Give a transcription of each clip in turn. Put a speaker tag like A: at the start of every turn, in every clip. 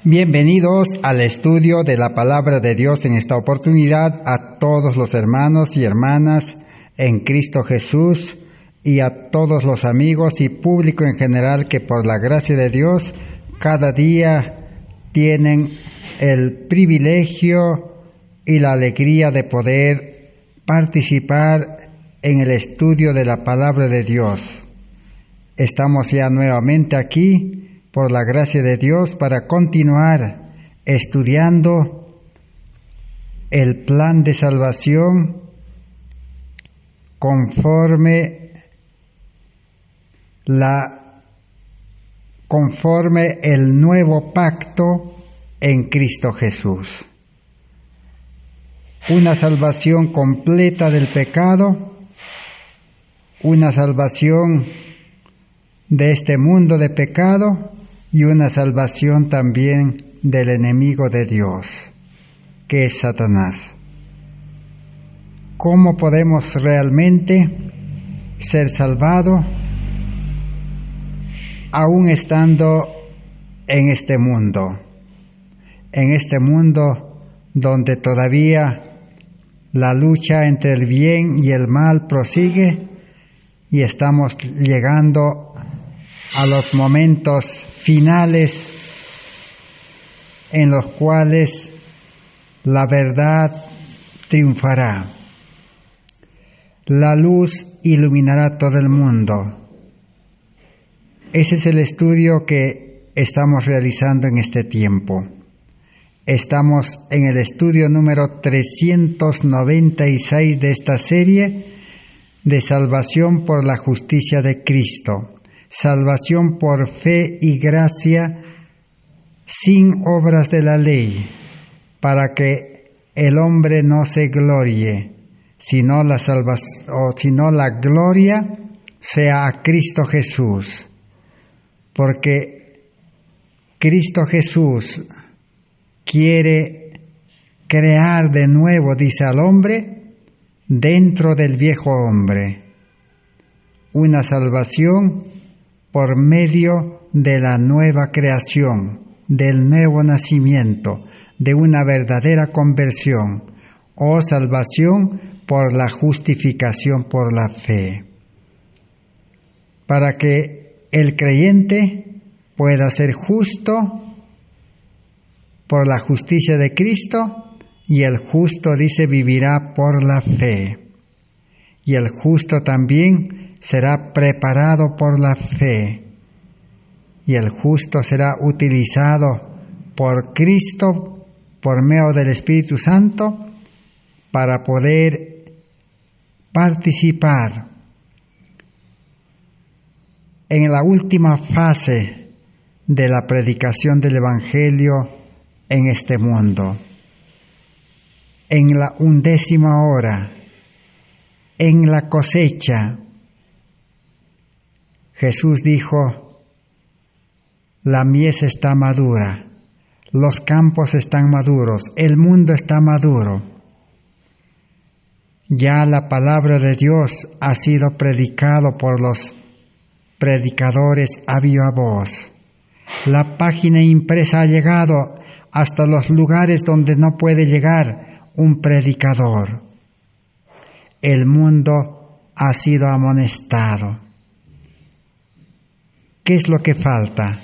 A: Bienvenidos al estudio de la Palabra de Dios en esta oportunidad a todos los hermanos y hermanas en Cristo Jesús y a todos los amigos y público en general que por la gracia de Dios cada día tienen el privilegio y la alegría de poder participar en el estudio de la Palabra de Dios. Estamos ya nuevamente aquí por la gracia de Dios para continuar estudiando el plan de salvación conforme el nuevo pacto en Cristo Jesús. Una salvación completa del pecado, una salvación de este mundo de pecado y una salvación también del enemigo de Dios, que es Satanás. ¿Cómo podemos realmente ser salvados aún estando en este mundo? En este mundo donde todavía la lucha entre el bien y el mal prosigue y estamos llegando a los momentos finales en los cuales la verdad triunfará. La luz iluminará todo el mundo. Ese es el estudio que estamos realizando en este tiempo. Estamos en el estudio número 396 de esta serie de salvación por la justicia de Cristo. Salvación por fe y gracia sin obras de la ley, para que el hombre no se glorie, sino la gloria sea a Cristo Jesús. Porque Cristo Jesús quiere crear de nuevo, dice al hombre, dentro del viejo hombre, una salvación por medio de la nueva creación, del nuevo nacimiento, de una verdadera conversión o salvación por la justificación por la fe. Para que el creyente pueda ser justo por la justicia de Cristo, y el justo, dice, vivirá por la fe. Y el justo también será preparado por la fe. Y el justo será utilizado por Cristo, por medio del Espíritu Santo, para poder participar en la última fase de la predicación del Evangelio en este mundo, en la 11ª hora, en la cosecha. Jesús dijo: la mies está madura, los campos están maduros, el mundo está maduro. Ya la palabra de Dios ha sido predicado por los predicadores a viva voz. La página impresa ha llegado hasta los lugares donde no puede llegar un predicador. El mundo ha sido amonestado. ¿Qué es lo que falta?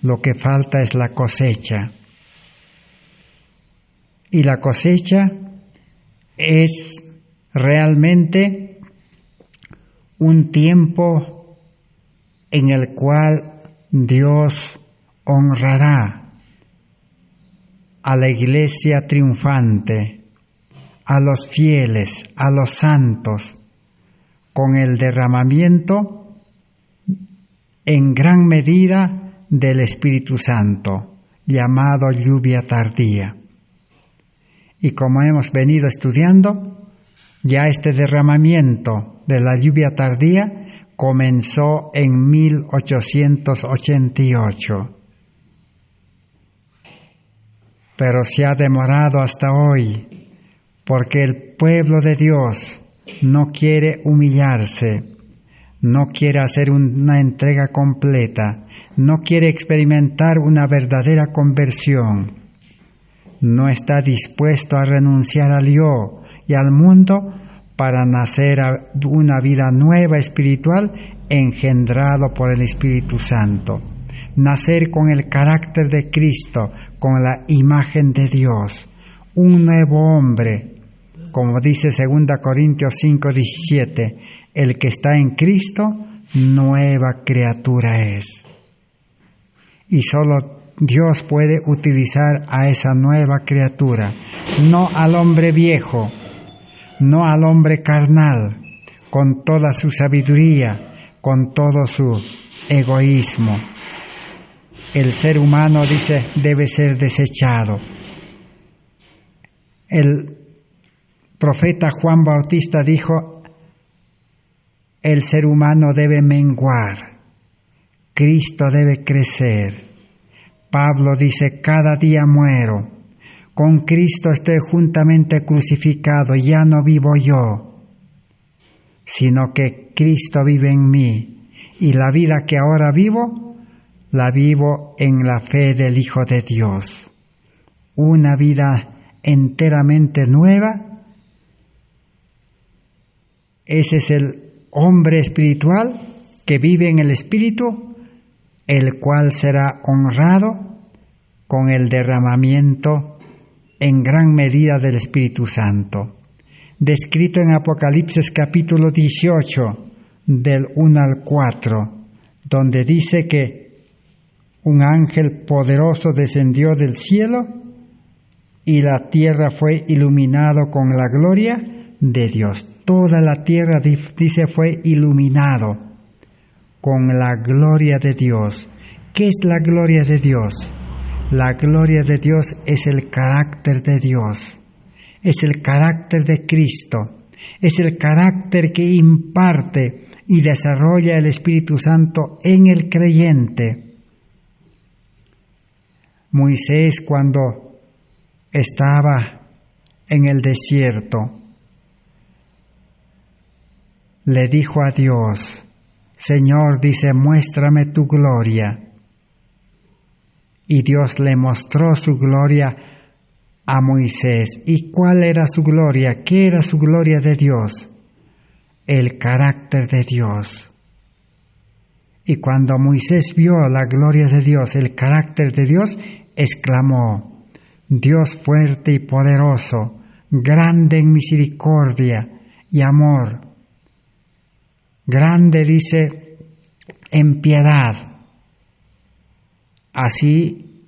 A: Lo que falta es la cosecha. Y la cosecha es realmente un tiempo en el cual Dios honrará a la iglesia triunfante, a los fieles, a los santos, con el derramamiento en gran medida del Espíritu Santo, llamado lluvia tardía. Y como hemos venido estudiando, ya este derramamiento de la lluvia tardía comenzó en 1888. Pero se ha demorado hasta hoy, porque el pueblo de Dios no quiere humillarse, no quiere hacer una entrega completa, no quiere experimentar una verdadera conversión, no está dispuesto a renunciar al yo y al mundo para nacer a una vida nueva espiritual engendrado por el Espíritu Santo, nacer con el carácter de Cristo, con la imagen de Dios, un nuevo hombre, como dice 2 Corintios 5:17, el que está en Cristo, nueva criatura es. Y solo Dios puede utilizar a esa nueva criatura, no al hombre viejo, no al hombre carnal, con toda su sabiduría, con todo su egoísmo. El ser humano, dice, debe ser desechado. El profeta Juan Bautista dijo, el ser humano debe menguar, Cristo debe crecer. Pablo dice, cada día muero, con Cristo estoy juntamente crucificado, ya no vivo yo, sino que Cristo vive en mí, y la vida que ahora vivo, la vivo en la fe del Hijo de Dios. Una vida enteramente nueva. Ese es el hombre espiritual que vive en el Espíritu, el cual será honrado con el derramamiento en gran medida del Espíritu Santo. Descrito en Apocalipsis capítulo 18, del 1 al 4, donde dice que un ángel poderoso descendió del cielo y la tierra fue iluminado con la gloria de Dios. Toda la tierra, dice, fue iluminado con la gloria de Dios. ¿Qué es la gloria de Dios? La gloria de Dios es el carácter de Dios, es el carácter de Cristo, es el carácter que imparte y desarrolla el Espíritu Santo en el creyente. Moisés, cuando estaba en el desierto, le dijo a Dios, Señor, dice, muéstrame tu gloria. Y Dios le mostró su gloria a Moisés. ¿Y cuál era su gloria? ¿Qué era su gloria de Dios? El carácter de Dios. Y cuando Moisés vio la gloria de Dios, el carácter de Dios, exclamó, Dios fuerte y poderoso, grande en misericordia y amor, grande, dice, en piedad. Así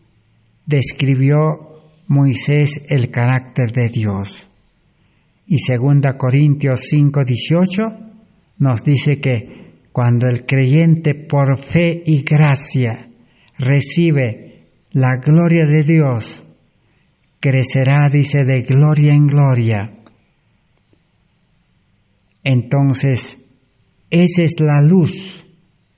A: describió Moisés el carácter de Dios. Y 2 Corintios 5:18 nos dice que cuando el creyente por fe y gracia recibe la gloria de Dios, crecerá, dice, de gloria en gloria. Entonces, esa es la luz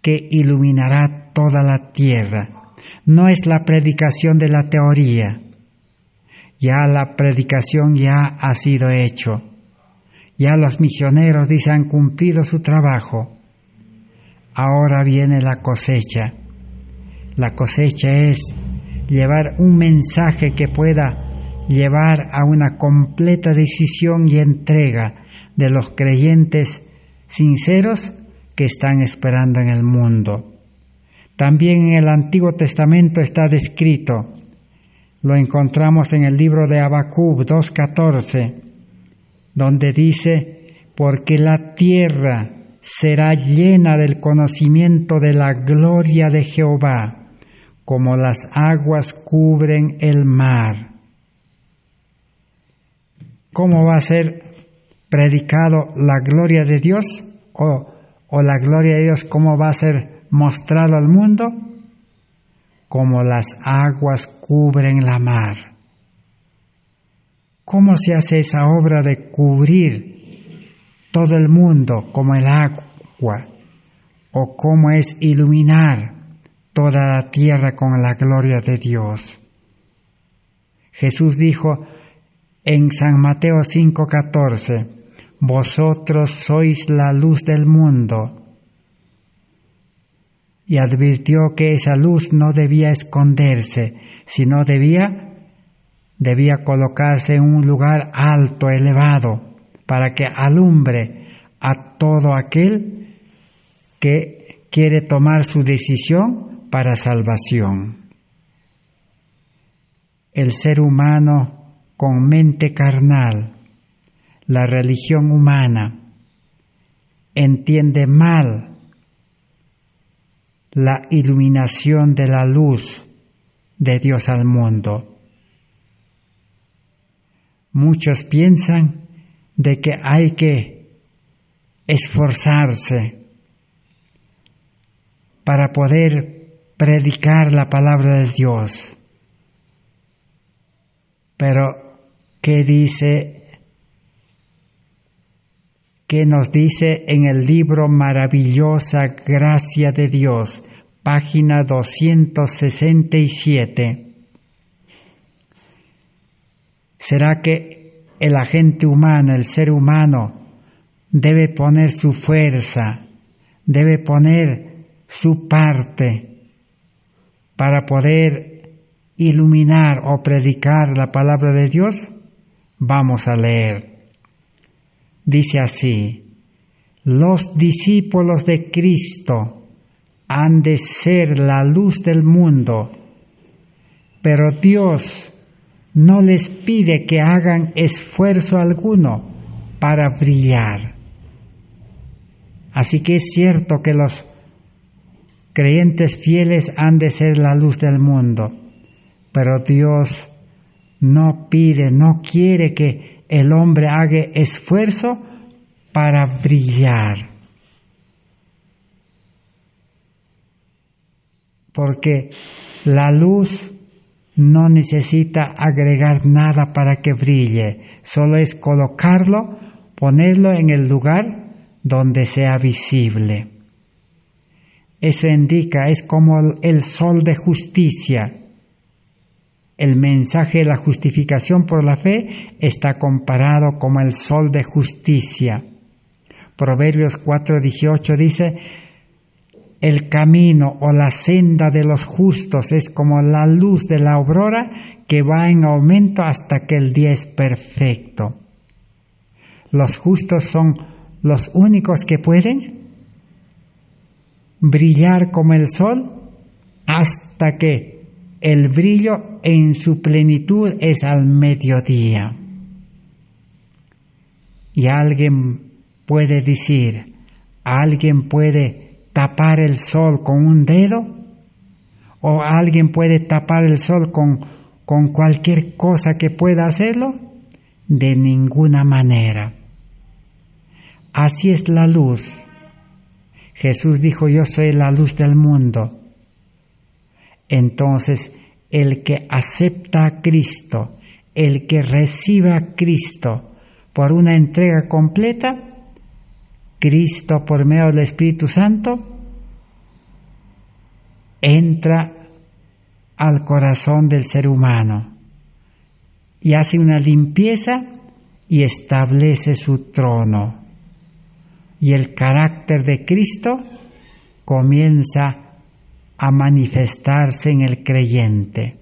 A: que iluminará toda la tierra. No es la predicación de la teoría. Ya la predicación ya ha sido hecho. Ya los misioneros, dice, han cumplido su trabajo. Ahora viene la cosecha. La cosecha es llevar un mensaje que pueda llevar a una completa decisión y entrega de los creyentes sinceros que están esperando en el mundo. También en el Antiguo Testamento está descrito, lo encontramos en el libro de Habacuc 2:14, donde dice, porque la tierra será llena del conocimiento de la gloria de Jehová, como las aguas cubren el mar. ¿Cómo va a ser predicado la gloria de Dios? ¿O la gloria de Dios cómo va a ser mostrado al mundo? Como las aguas cubren la mar. ¿Cómo se hace esa obra de cubrir todo el mundo como el agua? ¿O cómo es iluminar toda la tierra con la gloria de Dios? Jesús dijo en San Mateo 5:14, vosotros sois la luz del mundo. y advirtió que esa luz no debía esconderse, sino debía colocarse en un lugar alto, elevado, para que alumbre a todo aquel que quiere tomar su decisión para salvación. El ser humano con mente carnal, la religión humana, entiende mal la iluminación de la luz de Dios al mundo. Muchos piensan de que hay que esforzarse para poder predicar la palabra de Dios. Pero, ¿qué nos dice en el libro Maravillosa Gracia de Dios, página 267? ¿Será que el agente humano, el ser humano, debe poner su fuerza, debe poner su parte para poder iluminar o predicar la palabra de Dios? Vamos a leer. Dice así: los discípulos de Cristo han de ser la luz del mundo, pero Dios no les pide que hagan esfuerzo alguno para brillar. Así que es cierto que los creyentes fieles han de ser la luz del mundo, pero Dios no pide, no quiere que el hombre haga esfuerzo para brillar. Porque la luz no necesita agregar nada para que brille, solo es colocarlo, ponerlo en el lugar donde sea visible. Eso indica, es como el sol de justicia. El mensaje de la justificación por la fe está comparado como el sol de justicia. Proverbios 4:18 dice: el camino o la senda de los justos es como la luz de la aurora que va en aumento hasta que el día es perfecto. Los justos son los únicos que pueden brillar como el sol hasta que el brillo en su plenitud es al mediodía. Y alguien puede decir, alguien puede tapar el sol con un dedo, o alguien puede tapar el sol con cualquier cosa que pueda hacerlo. De ninguna manera. Así es la luz. Jesús dijo: yo soy la luz del mundo. Entonces, el que acepta a Cristo, el que recibe a Cristo por una entrega completa, Cristo por medio del Espíritu Santo entra al corazón del ser humano y hace una limpieza y establece su trono. Y el carácter de Cristo comienza a manifestarse en el creyente.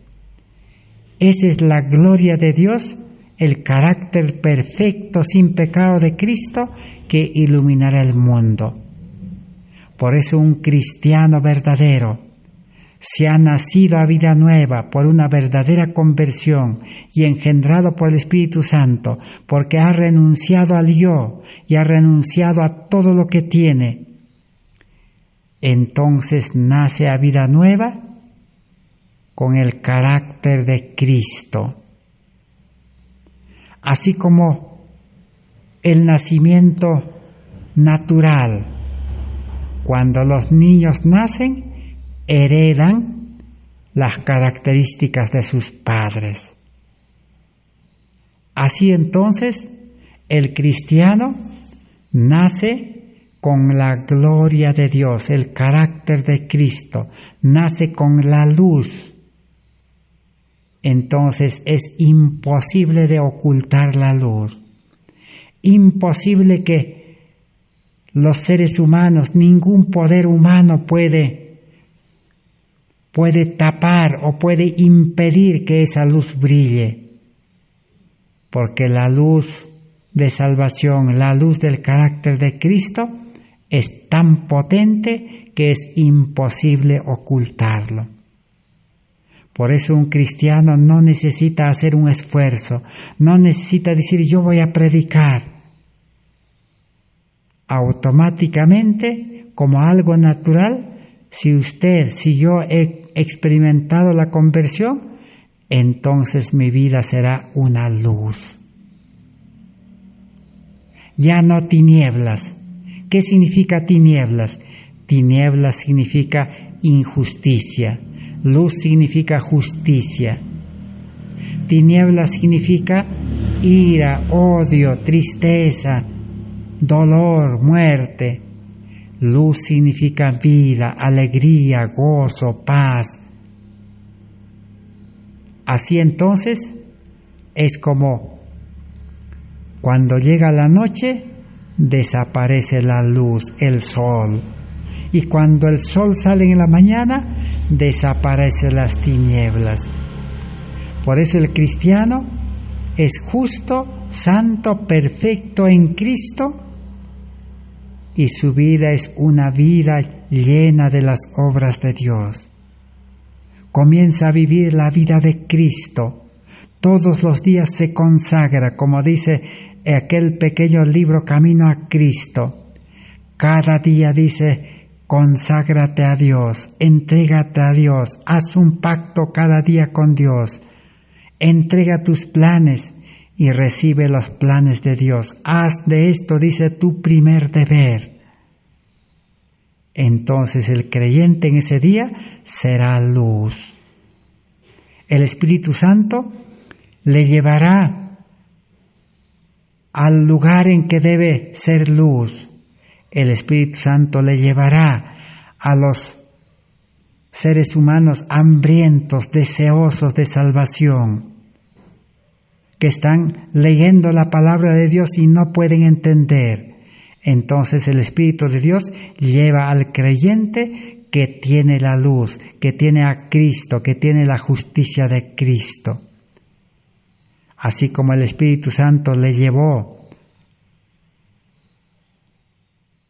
A: Esa es la gloria de Dios, el carácter perfecto sin pecado de Cristo que iluminará el mundo. Por eso un cristiano verdadero se ha nacido a vida nueva por una verdadera conversión y engendrado por el Espíritu Santo, porque ha renunciado al yo y ha renunciado a todo lo que tiene. Entonces nace a vida nueva con el carácter de Cristo. Así como el nacimiento natural, cuando los niños nacen, heredan las características de sus padres. Así entonces, el cristiano nace con la gloria de Dios, el carácter de Cristo, nace con la luz. Entonces es imposible de ocultar la luz, imposible que los seres humanos, ningún poder humano puede puede tapar o puede impedir que esa luz brille, porque la luz de salvación, la luz del carácter de Cristo, es tan potente que es imposible ocultarlo. Por eso un cristiano no necesita hacer un esfuerzo, no necesita decir yo voy a predicar. Automáticamente, como algo natural, si yo he experimentado la conversión, entonces mi vida será una luz. Ya no tinieblas. ¿Qué significa tinieblas? Tinieblas significa injusticia. Luz significa justicia. Tinieblas significa ira, odio, tristeza, dolor, muerte. Luz significa vida, alegría, gozo, paz. Así entonces es como cuando llega la noche, desaparece la luz, el sol. Y cuando el sol sale en la mañana, desaparecen las tinieblas. Por eso el cristiano es justo, santo, perfecto en Cristo, y su vida es una vida llena de las obras de Dios. Comienza a vivir la vida de Cristo. Todos los días se consagra, como dice aquel pequeño libro Camino a Cristo. Cada día dice, conságrate a Dios, entrégate a Dios, haz un pacto cada día con Dios, entrega tus planes y recibe los planes de Dios. Haz de esto, dice, tu primer deber. Entonces el creyente en ese día será luz. El Espíritu Santo le llevará al lugar en que debe ser luz. El Espíritu Santo le llevará a los seres humanos hambrientos, deseosos de salvación, que están leyendo la palabra de Dios y no pueden entender. Entonces el Espíritu de Dios lleva al creyente que tiene la luz, que tiene a Cristo, que tiene la justicia de Cristo. Así como el Espíritu Santo le llevó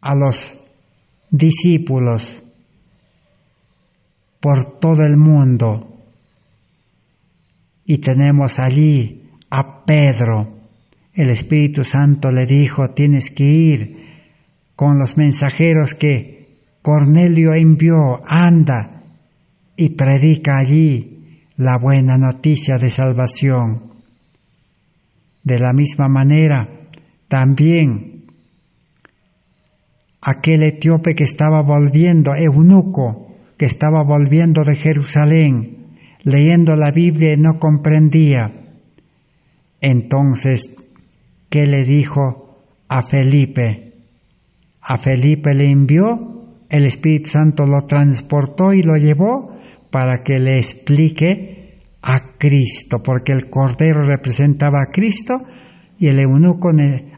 A: a los discípulos por todo el mundo. Y tenemos allí a Pedro. El Espíritu Santo le dijo, tienes que ir con los mensajeros que Cornelio envió, anda y predica allí la buena noticia de salvación. De la misma manera, también aquel etíope que estaba volviendo, eunuco, que estaba volviendo de Jerusalén, leyendo la Biblia y no comprendía. Entonces, ¿qué le dijo a Felipe? A Felipe le envió, el Espíritu Santo lo transportó y lo llevó para que le explique a Cristo, porque el Cordero representaba a Cristo y el eunuco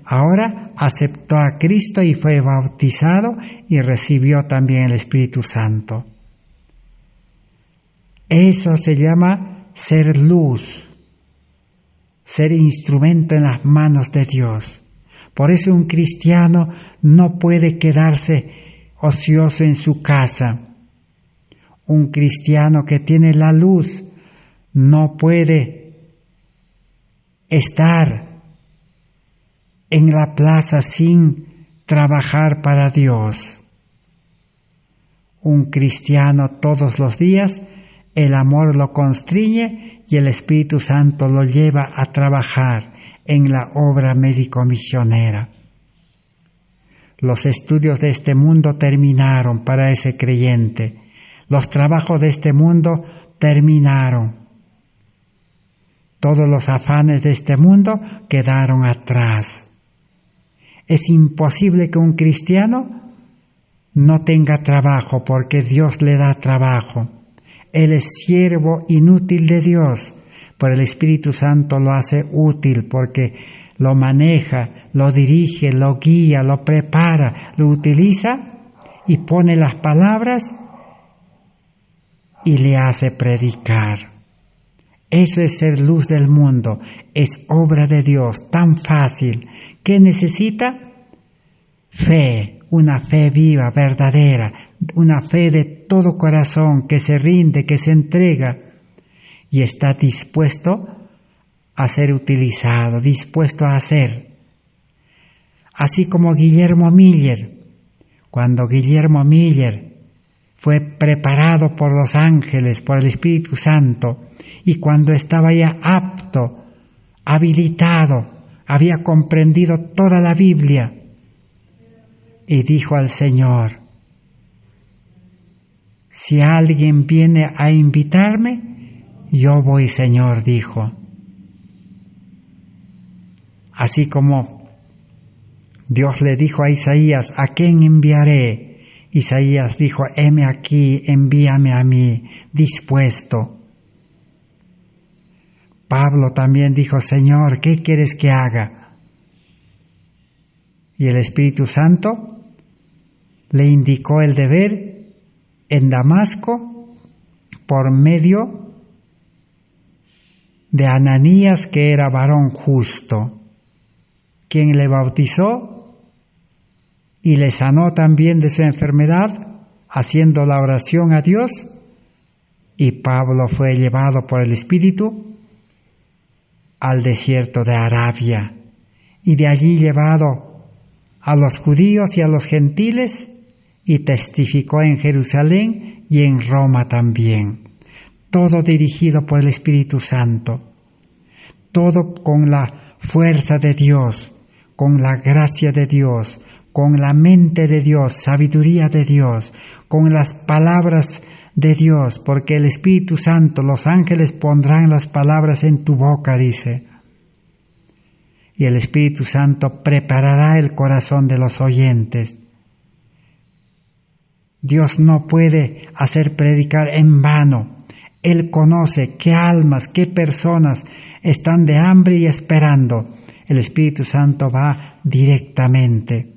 A: ahora aceptó a Cristo y fue bautizado y recibió también el Espíritu Santo. Eso se llama ser luz, ser instrumento en las manos de Dios. Por eso un cristiano no puede quedarse ocioso en su casa. Un cristiano que tiene la luz no puede estar en la plaza sin trabajar para Dios. Un cristiano todos los días, el amor lo constriñe y el Espíritu Santo lo lleva a trabajar en la obra médico-misionera. Los estudios de este mundo terminaron para ese creyente. Los trabajos de este mundo terminaron. Todos los afanes de este mundo quedaron atrás. Es imposible que un cristiano no tenga trabajo porque Dios le da trabajo. Él es siervo inútil de Dios, pero el Espíritu Santo lo hace útil porque lo maneja, lo dirige, lo guía, lo prepara, lo utiliza y pone las palabras y le hace predicar. Eso es ser luz del mundo, es obra de Dios, tan fácil. ¿Qué necesita? Fe, una fe viva, verdadera, una fe de todo corazón que se rinde, que se entrega y está dispuesto a ser utilizado, dispuesto a hacer. Así como Guillermo Miller, cuando Guillermo Miller fue preparado por los ángeles, por el Espíritu Santo, y cuando estaba ya apto, habilitado, había comprendido toda la Biblia, y dijo al Señor: si alguien viene a invitarme, yo voy, Señor, dijo. Así como Dios le dijo a Isaías: ¿a quién enviaré? Isaías dijo: heme aquí, envíame a mí, dispuesto. Pablo también dijo: Señor, ¿qué quieres que haga? Y el Espíritu Santo le indicó el deber en Damasco por medio de Ananías, que era varón justo, quien le bautizó y le sanó también de su enfermedad, haciendo la oración a Dios, y Pablo fue llevado por el Espíritu al desierto de Arabia, y de allí llevado a los judíos y a los gentiles, y testificó en Jerusalén y en Roma también. Todo dirigido por el Espíritu Santo, todo con la fuerza de Dios, con la gracia de Dios, con la mente de Dios, sabiduría de Dios, con las palabras de Dios, porque el Espíritu Santo, los ángeles pondrán las palabras en tu boca, dice. Y el Espíritu Santo preparará el corazón de los oyentes. Dios no puede hacer predicar en vano. Él conoce qué almas, qué personas están de hambre y esperando. El Espíritu Santo va directamente.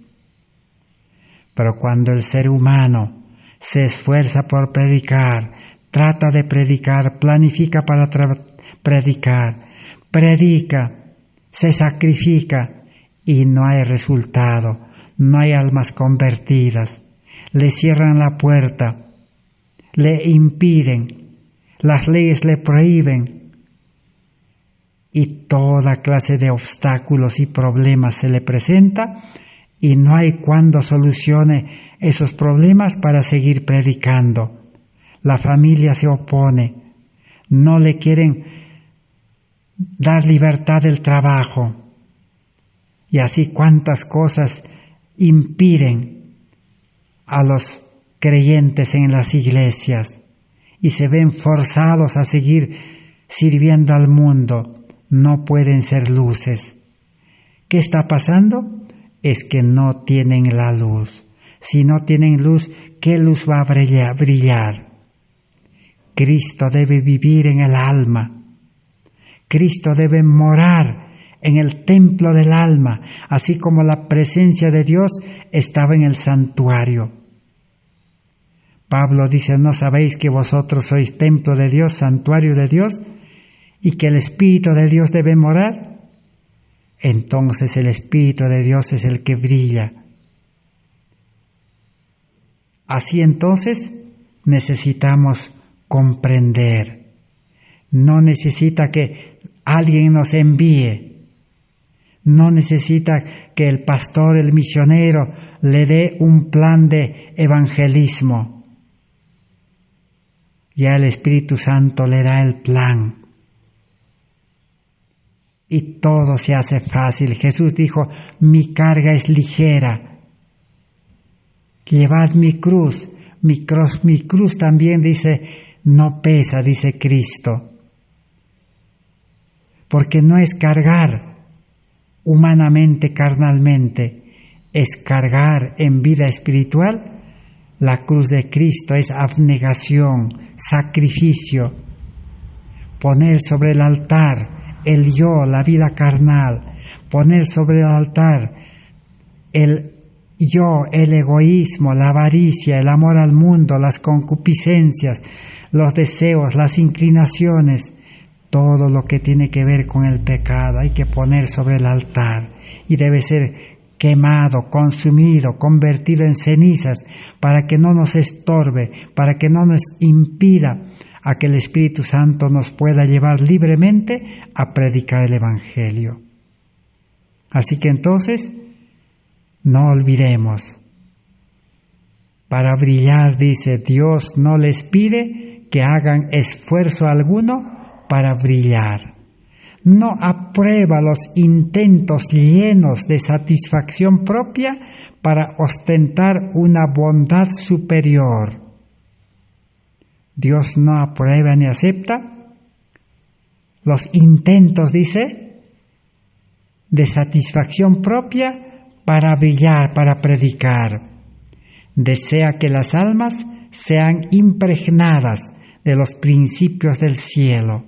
A: Pero cuando el ser humano se esfuerza por predicar, trata de predicar, planifica para predicar, predica, se sacrifica y no hay resultado, no hay almas convertidas, le cierran la puerta, le impiden, las leyes le prohíben y toda clase de obstáculos y problemas se le presenta y no hay cuando solucione esos problemas para seguir predicando. La familia se opone, no le quieren dar libertad del trabajo y así cuántas cosas impiden a los creyentes en las iglesias y se ven forzados a seguir sirviendo al mundo, no pueden ser luces. ¿Qué está pasando? Es que no tienen la luz. Si no tienen luz, ¿qué luz va a brillar? Cristo debe vivir en el alma. Cristo debe morar en el templo del alma, así como la presencia de Dios estaba en el santuario. Pablo dice: ¿no sabéis que vosotros sois templo de Dios, santuario de Dios, y que el Espíritu de Dios debe morar? Entonces el Espíritu de Dios es el que brilla. Así entonces necesitamos comprender. No necesita que alguien nos envíe. No necesita que el pastor, el misionero, le dé un plan de evangelismo. Ya el Espíritu Santo le da el plan. Y todo se hace fácil. Jesús dijo: mi carga es ligera. Llevad mi cruz. Mi cruz también dice, no pesa, dice Cristo. Porque no es cargar humanamente, carnalmente, es cargar en vida espiritual. La cruz de Cristo es abnegación, sacrificio, poner sobre el altar el yo, la vida carnal, poner sobre el altar el yo, el egoísmo, la avaricia, el amor al mundo, las concupiscencias, los deseos, las inclinaciones, todo lo que tiene que ver con el pecado hay que poner sobre el altar y debe ser quemado, consumido, convertido en cenizas para que no nos estorbe, para que no nos impida a que el Espíritu Santo nos pueda llevar libremente a predicar el Evangelio. Así que entonces, no olvidemos, para brillar, dice, Dios no les pide que hagan esfuerzo alguno para brillar. No aprueba los intentos llenos de satisfacción propia para ostentar una bondad superior. Dios no aprueba ni acepta los intentos, dice, de satisfacción propia para brillar, para predicar. Desea que las almas sean impregnadas de los principios del cielo,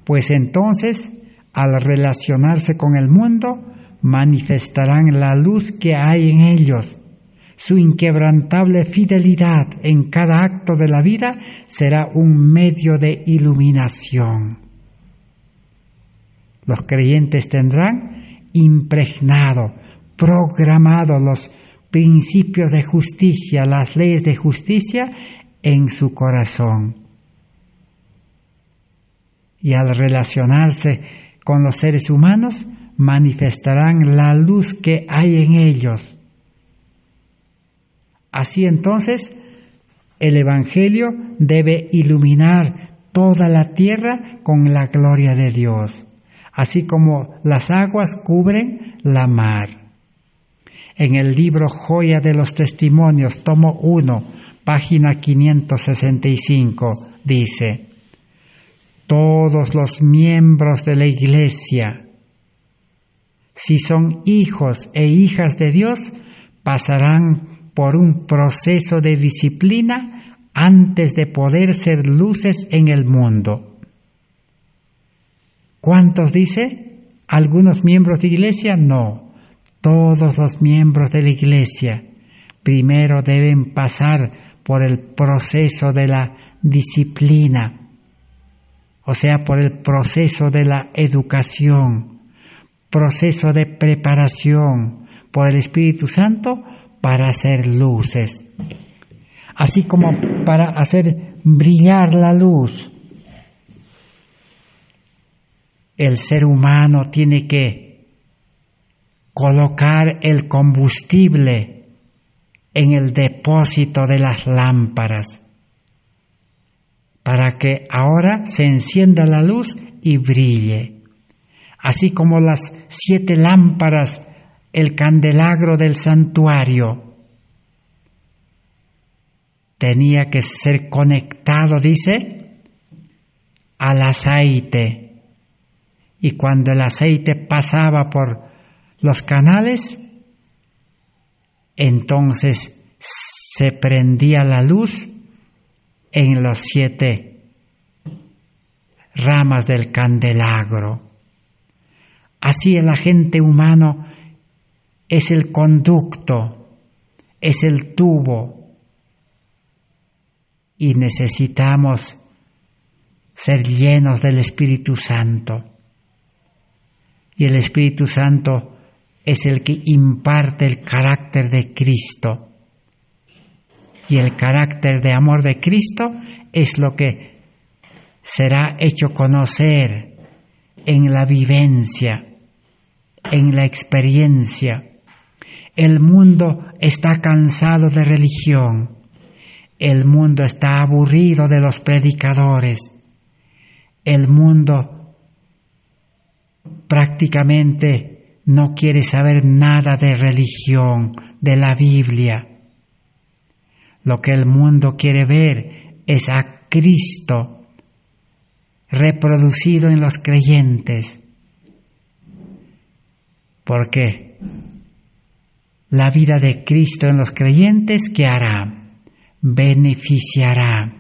A: pues entonces, al relacionarse con el mundo, manifestarán la luz que hay en ellos. Su inquebrantable fidelidad en cada acto de la vida será un medio de iluminación. Los creyentes tendrán impregnado, programado los principios de justicia, las leyes de justicia en su corazón. Y al relacionarse con los seres humanos, manifestarán la luz que hay en ellos. Así entonces, el Evangelio debe iluminar toda la tierra con la gloria de Dios, así como las aguas cubren la mar. En el libro Joya de los Testimonios, tomo 1, página 565, dice: todos los miembros de la Iglesia, si son hijos e hijas de Dios, pasarán por un proceso de disciplina antes de poder ser luces en el mundo. ¿Cuántos dice? ¿Algunos miembros de Iglesia? No, todos los miembros de la Iglesia primero deben pasar por el proceso de la disciplina, o sea, por el proceso de la educación, proceso de preparación por el Espíritu Santo para hacer luces, así como para hacer brillar la luz. El ser humano tiene que colocar el combustible en el depósito de las lámparas para que ahora se encienda la luz y brille. Así como las 7 lámparas, el candelabro del santuario tenía que ser conectado, dice, al aceite. Y cuando el aceite pasaba por los canales, entonces se prendía la luz en los 7 ramas del candelabro. Así el agente humano es el conducto, es el tubo, y necesitamos ser llenos del Espíritu Santo. Y el Espíritu Santo es el que imparte el carácter de Cristo. Y el carácter de amor de Cristo es lo que será hecho conocer en la vivencia, en la experiencia. El mundo está cansado de religión. El mundo está aburrido de los predicadores. El mundo prácticamente no quiere saber nada de religión, de la Biblia. Lo que el mundo quiere ver es a Cristo reproducido en los creyentes. Porque la vida de Cristo en los creyentes, ¿qué hará? Beneficiará,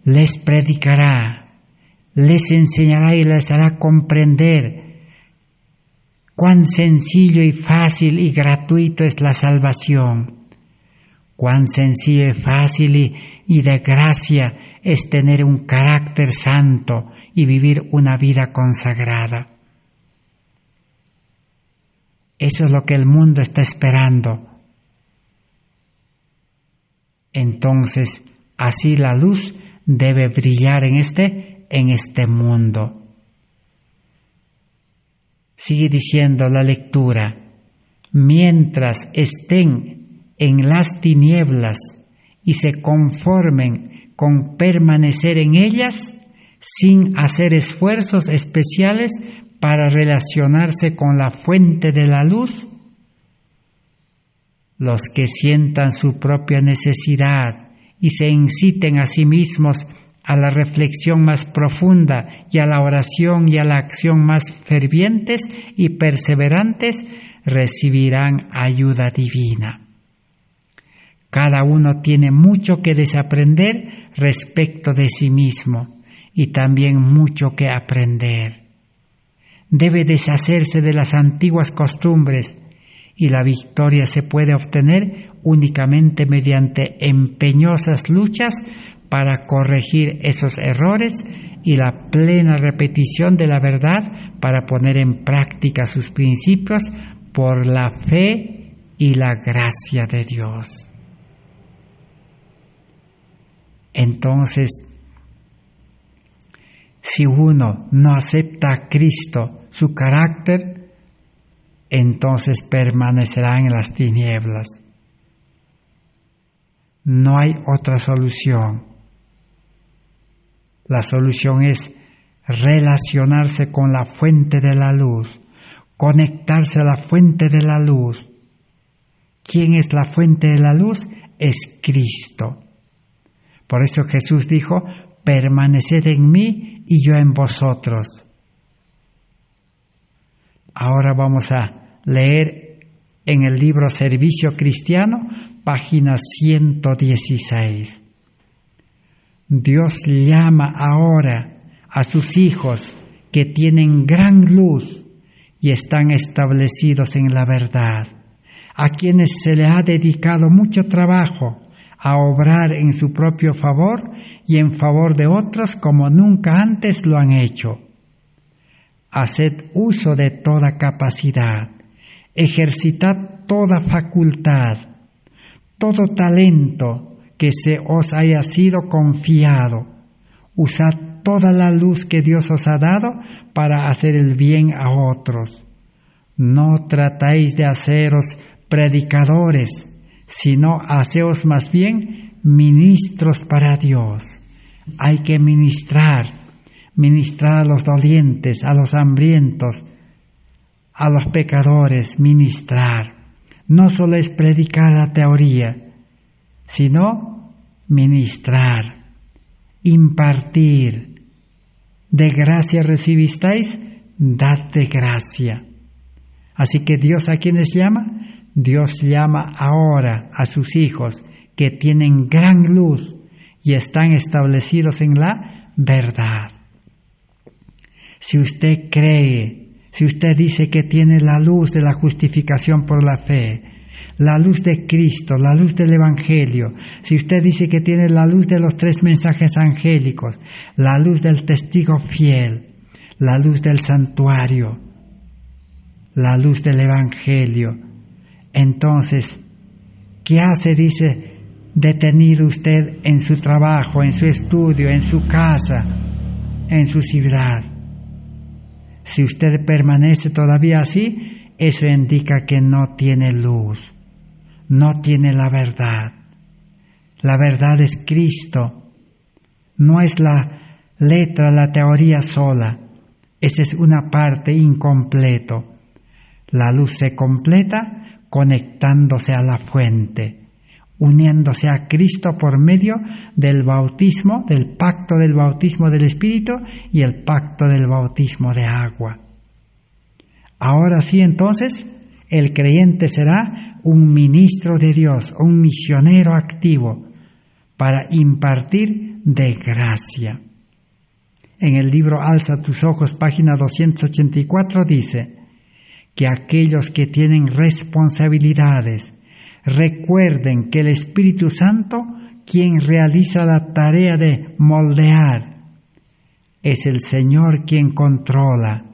A: les predicará, les enseñará y les hará comprender Cuán sencillo y fácil y gratuito es la salvación. Cuán sencillo y fácil y de gracia es tener un carácter santo y vivir una vida consagrada. Eso es lo que el mundo está esperando. Entonces, así la luz debe brillar en este mundo. Sigue diciendo la lectura: mientras estén en las tinieblas y se conformen con permanecer en ellas, sin hacer esfuerzos especiales para relacionarse con la fuente de la luz, los que sientan su propia necesidad y se inciten a sí mismos a la reflexión más profunda y a la oración y a la acción más fervientes y perseverantes, recibirán ayuda divina. Cada uno tiene mucho que desaprender respecto de sí mismo y también mucho que aprender. Debe deshacerse de las antiguas costumbres y la victoria se puede obtener únicamente mediante empeñosas luchas para corregir esos errores y la plena repetición de la verdad para poner en práctica sus principios por la fe y la gracia de Dios. Entonces, si uno no acepta a Cristo, su carácter, entonces permanecerá en las tinieblas. No hay otra solución. La solución es relacionarse con la fuente de la luz, conectarse a la fuente de la luz. ¿Quién es la fuente de la luz? Es Cristo. Por eso Jesús dijo: permaneced en mí y yo en vosotros. Ahora vamos a leer en el libro Servicio Cristiano, página 116. Dios llama ahora a sus hijos que tienen gran luz y están establecidos en la verdad, a quienes se les ha dedicado mucho trabajo a obrar en su propio favor y en favor de otros como nunca antes lo han hecho. Haced uso de toda capacidad, ejercitad toda facultad, todo talento que se os haya sido confiado. Usad toda la luz que Dios os ha dado para hacer el bien a otros. No tratáis de haceros predicadores, sino haceos más bien ministros para Dios. Hay que ministrar a los dolientes, a los hambrientos, a los pecadores, ministrar. No solo es predicar la teoría, sino ministrar, impartir. De gracia recibisteis, dad de gracia. Así que Dios, ¿a quiénes llama? Dios llama ahora a sus hijos que tienen gran luz y están establecidos en la verdad. Si usted cree, si usted dice que tiene la luz de la justificación por la fe, la luz de Cristo, la luz del Evangelio, si usted dice que tiene la luz de los 3 mensajes angélicos, la luz del testigo fiel, la luz del santuario, la luz del Evangelio, entonces, ¿qué hace? Dice, detenido usted en su trabajo, en su estudio, en su casa, en su ciudad. Si usted permanece todavía así, eso indica que no tiene luz, no tiene la verdad. La verdad es Cristo, no es la letra, la teoría sola. Esa es una parte incompleto. La luz se completa conectándose a la fuente, uniéndose a Cristo por medio del bautismo, del pacto del bautismo del Espíritu y el pacto del bautismo de agua. Ahora sí, entonces, el creyente será un ministro de Dios, un misionero activo para impartir de gracia. En el libro Alza tus ojos, página 284, dice: que aquellos que tienen responsabilidades recuerden que el Espíritu Santo, quien realiza la tarea de moldear, es el Señor quien controla.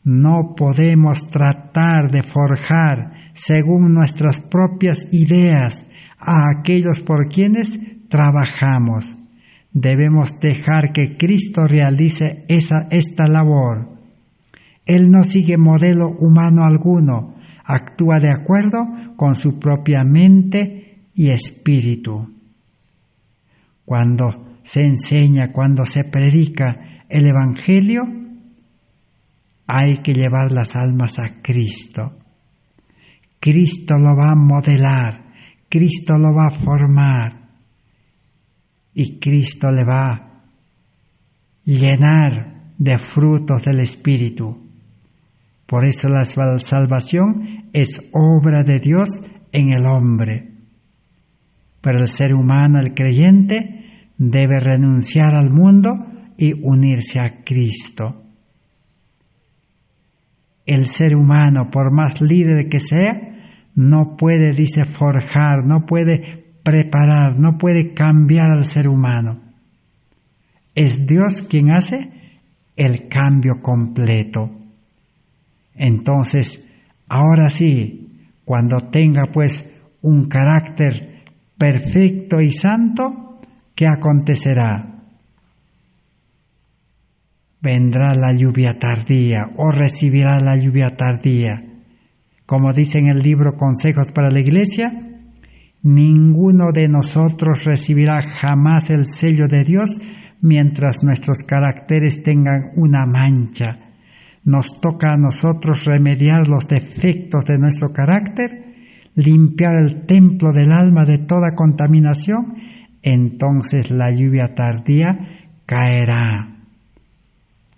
A: No podemos tratar de forjar según nuestras propias ideas a aquellos por quienes trabajamos. Debemos dejar que Cristo realice esta labor. Él no sigue modelo humano alguno, actúa de acuerdo con su propia mente y espíritu. Cuando se enseña, cuando se predica el Evangelio, hay que llevar las almas a Cristo. Cristo lo va a modelar, Cristo lo va a formar y Cristo le va a llenar de frutos del Espíritu. Por eso la salvación es obra de Dios en el hombre. Pero el ser humano, el creyente, debe renunciar al mundo y unirse a Cristo. El ser humano, por más líder que sea, no puede, forjar, no puede preparar, no puede cambiar al ser humano. Es Dios quien hace el cambio completo. Entonces, ahora sí, cuando tenga un carácter perfecto y santo, ¿qué acontecerá? Vendrá la lluvia tardía o recibirá la lluvia tardía. Como dice en el libro Consejos para la Iglesia, ninguno de nosotros recibirá jamás el sello de Dios mientras nuestros caracteres tengan una mancha. Nos toca a nosotros remediar los defectos de nuestro carácter, limpiar el templo del alma de toda contaminación, entonces la lluvia tardía caerá.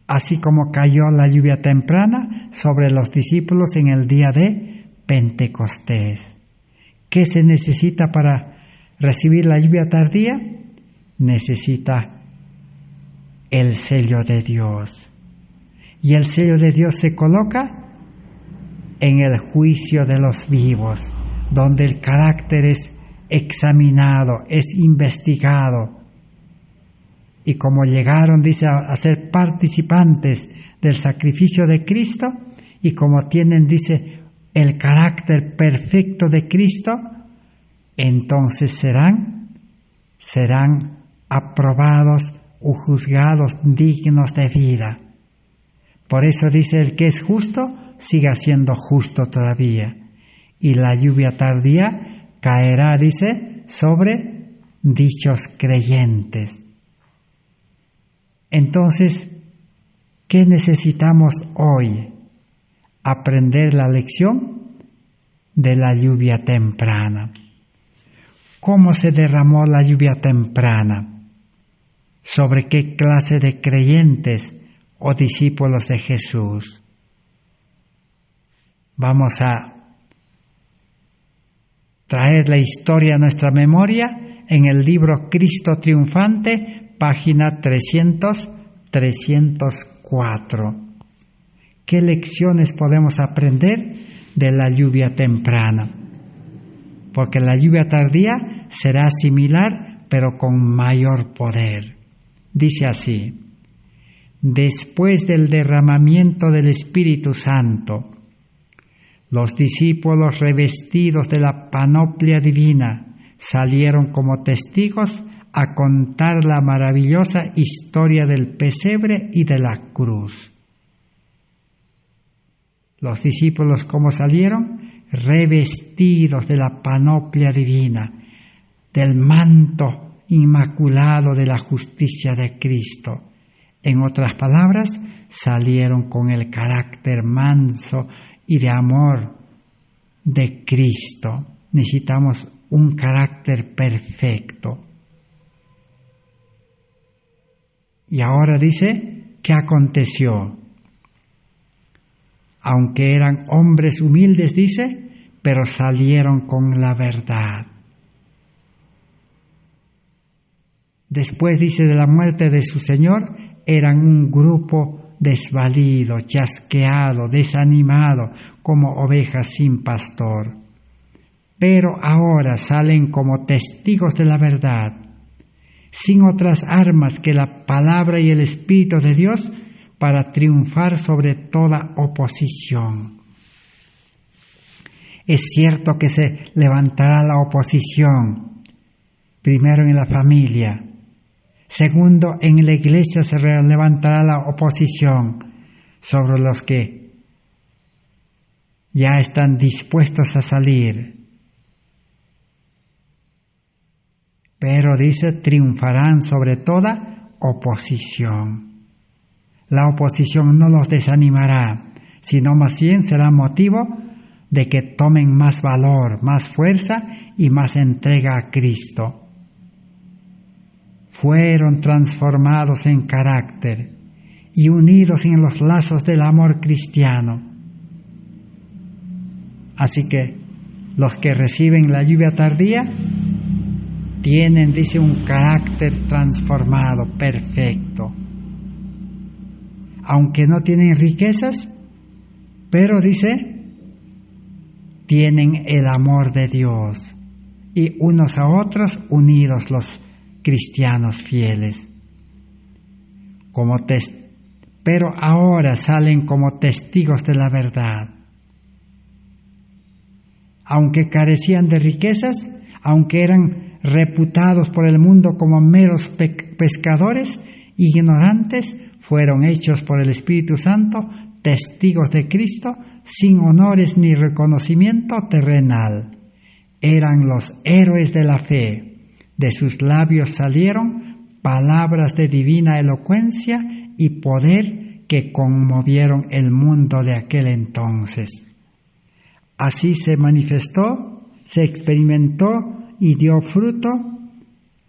A: Así como cayó la lluvia temprana sobre los discípulos en el día de Pentecostés. ¿Qué se necesita para recibir la lluvia tardía? Necesita el sello de Dios. Y el sello de Dios se coloca en el juicio de los vivos, donde el carácter es examinado, es investigado. Y como llegaron, a ser participantes del sacrificio de Cristo, y como tienen, el carácter perfecto de Cristo, entonces serán aprobados o juzgados dignos de vida. Por eso el que es justo, siga siendo justo todavía. Y la lluvia tardía caerá, sobre dichos creyentes. Entonces, ¿qué necesitamos hoy? Aprender la lección de la lluvia temprana. ¿Cómo se derramó la lluvia temprana? ¿Sobre qué clase de creyentes o discípulos de Jesús? Vamos a traer la historia a nuestra memoria en el libro Cristo Triunfante, página 304. ¿Qué lecciones podemos aprender de la lluvia temprana? Porque la lluvia tardía será similar, pero con mayor poder. Dice así: después del derramamiento del Espíritu Santo, los discípulos revestidos de la panoplia divina salieron como testigos a contar la maravillosa historia del pesebre y de la cruz. Los discípulos, ¿cómo salieron? Revestidos de la panoplia divina, del manto inmaculado de la justicia de Cristo. En otras palabras, salieron con el carácter manso y de amor de Cristo. Necesitamos un carácter perfecto. Y ahora ¿qué aconteció? Aunque eran hombres humildes, pero salieron con la verdad. Después, de la muerte de su Señor, eran un grupo desvalido, chasqueado, desanimado, como ovejas sin pastor. Pero ahora salen como testigos de la verdad, sin otras armas que la palabra y el Espíritu de Dios, para triunfar sobre toda oposición. Es cierto que se levantará la oposición, primero en la familia, segundo en la iglesia se levantará la oposición sobre los que ya están dispuestos a salir. Pero dice, triunfarán sobre toda oposición. La oposición no los desanimará, sino más bien será motivo de que tomen más valor, más fuerza y más entrega a Cristo. Fueron transformados en carácter y unidos en los lazos del amor cristiano. Así que los que reciben la lluvia tardía tienen, dice, un carácter transformado, perfecto. Aunque no tienen riquezas, pero dice, tienen el amor de Dios y unos a otros unidos los cristianos fieles. Pero ahora salen como testigos de la verdad. Aunque carecían de riquezas, aunque eran reputados por el mundo como meros pescadores, ignorantes, fueron hechos por el Espíritu Santo testigos de Cristo sin honores ni reconocimiento terrenal. Eran los héroes de la fe. De sus labios salieron palabras de divina elocuencia y poder que conmovieron el mundo de aquel entonces. Así se manifestó, se experimentó y dio fruto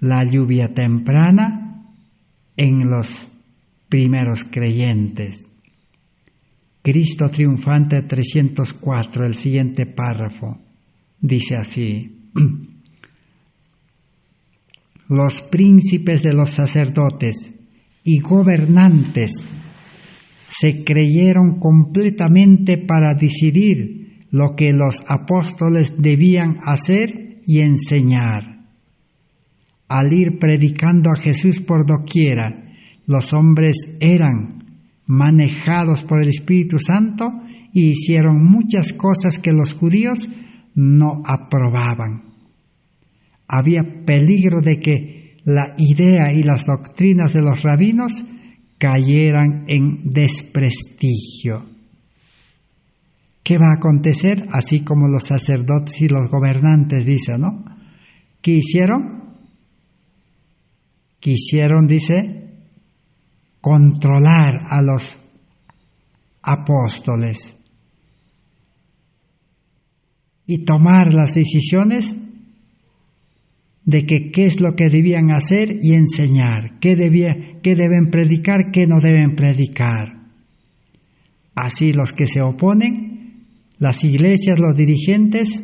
A: la lluvia temprana en los primeros creyentes. Cristo triunfante 304, el siguiente párrafo, dice así: los príncipes de los sacerdotes y gobernantes se creyeron completamente para decidir lo que los apóstoles debían hacer y enseñar. Al ir predicando a Jesús por doquiera, los hombres eran manejados por el Espíritu Santo y hicieron muchas cosas que los judíos no aprobaban. Había peligro de que la idea y las doctrinas de los rabinos cayeran en desprestigio. ¿Qué va a acontecer? Así como los sacerdotes y los gobernantes dicen, ¿no? ¿Qué hicieron? Quisieron, dice, controlar a los apóstoles y tomar las decisiones de que qué es lo que debían hacer y enseñar, qué deben predicar, qué no deben predicar. Así los que se oponen, las iglesias, los dirigentes,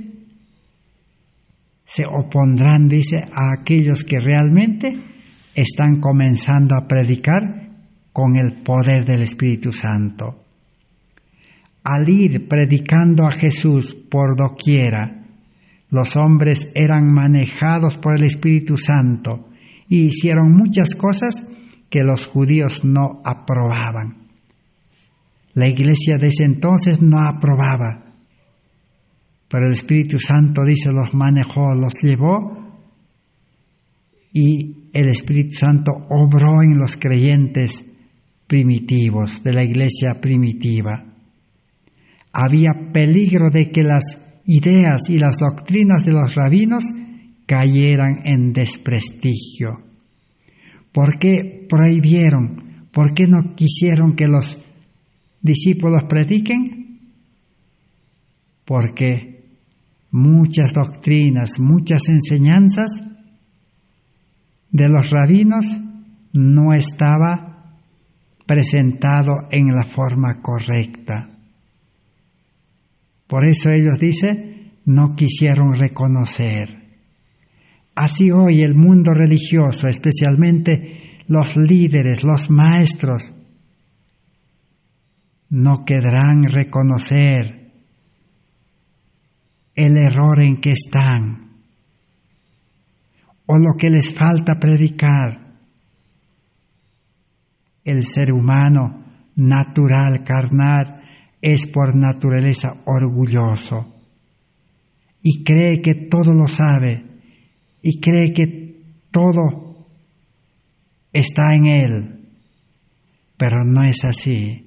A: se opondrán, dice, a aquellos que realmente están comenzando a predicar con el poder del Espíritu Santo. Al ir predicando a Jesús por doquiera, los hombres eran manejados por el Espíritu Santo y hicieron muchas cosas que los judíos no aprobaban. La iglesia de ese entonces no aprobaba, pero el Espíritu Santo, dice, los manejó, los llevó, y el Espíritu Santo obró en los creyentes primitivos, de la iglesia primitiva. Había peligro de que las ideas y las doctrinas de los rabinos cayeran en desprestigio. ¿Por qué prohibieron? ¿Por qué no quisieron que los discípulos prediquen? Porque muchas doctrinas, muchas enseñanzas de los rabinos no estaba presentado en la forma correcta. Por eso ellos, dice, no quisieron reconocer. Así hoy el mundo religioso, especialmente los líderes, los maestros, no querrán reconocer el error en que están o lo que les falta predicar. El ser humano natural, carnal, es por naturaleza orgulloso y cree que todo lo sabe y cree que todo está en él, pero no es así.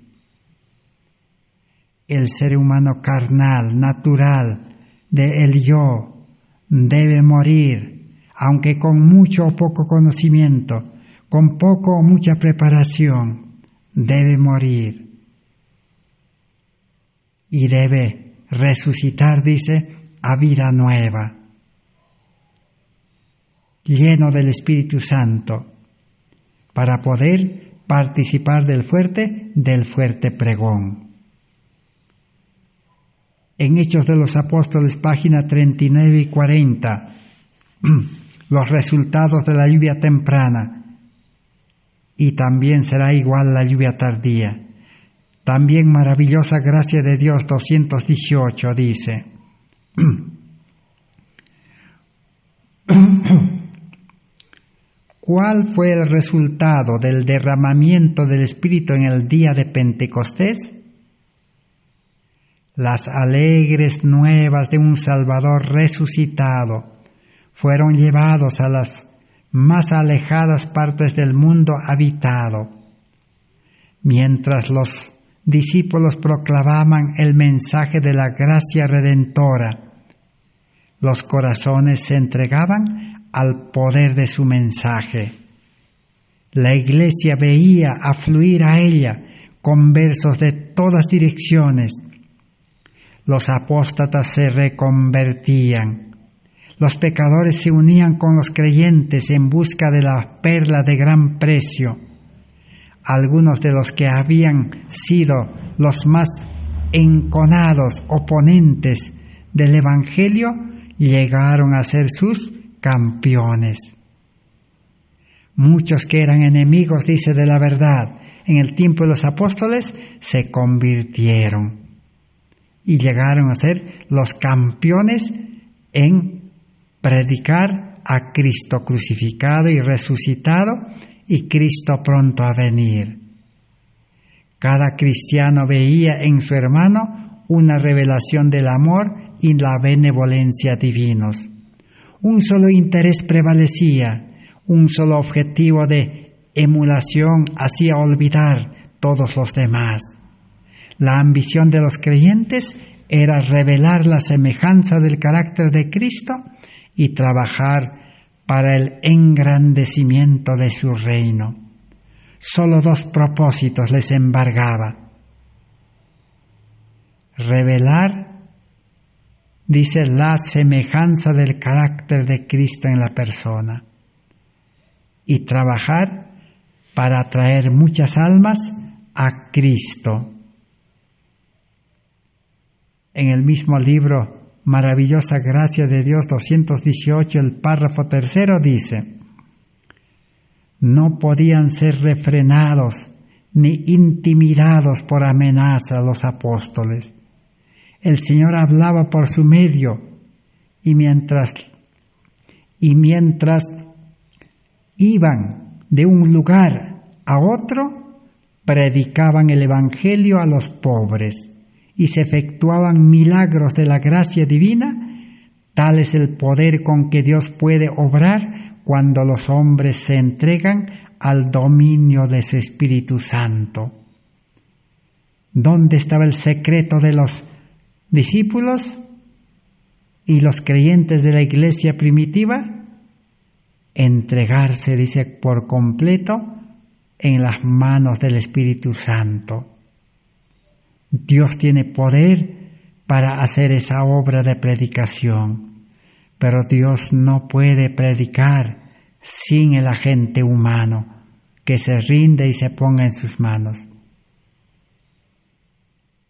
A: El ser humano carnal, natural, el yo, debe morir, aunque con mucho o poco conocimiento, con poco o mucha preparación, debe morir. Y debe resucitar, dice, a vida nueva, lleno del Espíritu Santo, para poder participar del fuerte pregón. En Hechos de los Apóstoles, página 39 y 40, los resultados de la lluvia temprana, y también será igual la lluvia tardía. También maravillosa gracia de Dios, 218, dice: ¿Cuál fue el resultado del derramamiento del Espíritu en el día de Pentecostés? Las alegres nuevas de un Salvador resucitado fueron llevados a las más alejadas partes del mundo habitado. Mientras los discípulos proclamaban el mensaje de la gracia redentora, los corazones se entregaban al poder de su mensaje. La Iglesia veía afluir a ella conversos de todas direcciones. Los apóstatas se reconvertían. Los pecadores se unían con los creyentes en busca de la perla de gran precio. Algunos de los que habían sido los más enconados oponentes del Evangelio llegaron a ser sus campeones. Muchos que eran enemigos, dice, de la verdad, en el tiempo de los apóstoles, se convirtieron y llegaron a ser los campeones en predicar a Cristo crucificado y resucitado y Cristo pronto a venir. Cada cristiano veía en su hermano una revelación del amor y la benevolencia divinos. Un solo interés prevalecía, un solo objetivo de emulación hacía olvidar todos los demás. La ambición de los creyentes era revelar la semejanza del carácter de Cristo y trabajar para el engrandecimiento de su reino. Solo dos propósitos les embargaba: revelar, dice, la semejanza del carácter de Cristo en la persona, y trabajar para atraer muchas almas a Cristo. En el mismo libro Maravillosa Gracia de Dios 218, el párrafo 3 dice: no podían ser refrenados ni intimidados por amenaza los apóstoles. El Señor hablaba por su medio y mientras iban de un lugar a otro, predicaban el Evangelio a los pobres y se efectuaban milagros de la gracia divina. Tal es el poder con que Dios puede obrar cuando los hombres se entregan al dominio de su Espíritu Santo. ¿Dónde estaba el secreto de los discípulos y los creyentes de la iglesia primitiva? Entregarse, dice, por completo en las manos del Espíritu Santo. Dios tiene poder para hacer esa obra de predicación, pero Dios no puede predicar sin el agente humano que se rinde y se ponga en sus manos.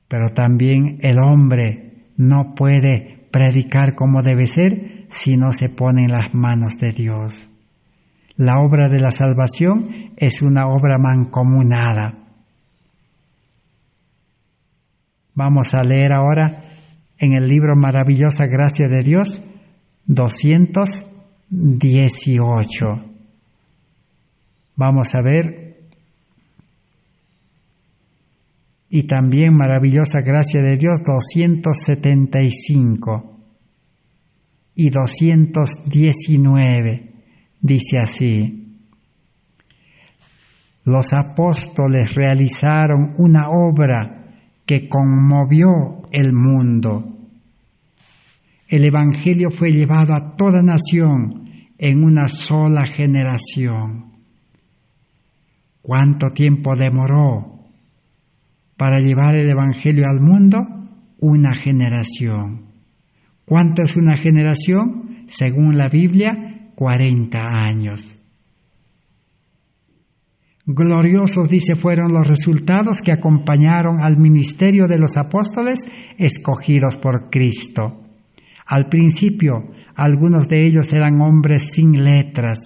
A: Pero también el hombre no puede predicar como debe ser si no se pone en las manos de Dios. La obra de la salvación es una obra mancomunada. Vamos a leer ahora en el libro Maravillosa Gracia de Dios, 218. Vamos a ver. Y también Maravillosa Gracia de Dios, 275 y 219. Dice así: los apóstoles realizaron una obra que conmovió el mundo. El Evangelio fue llevado a toda nación en una sola generación. ¿Cuánto tiempo demoró para llevar el Evangelio al mundo? Una generación. ¿Cuánto es una generación? Según la Biblia, 40 años. Gloriosos, dice, fueron los resultados que acompañaron al ministerio de los apóstoles escogidos por Cristo. Al principio, algunos de ellos eran hombres sin letras,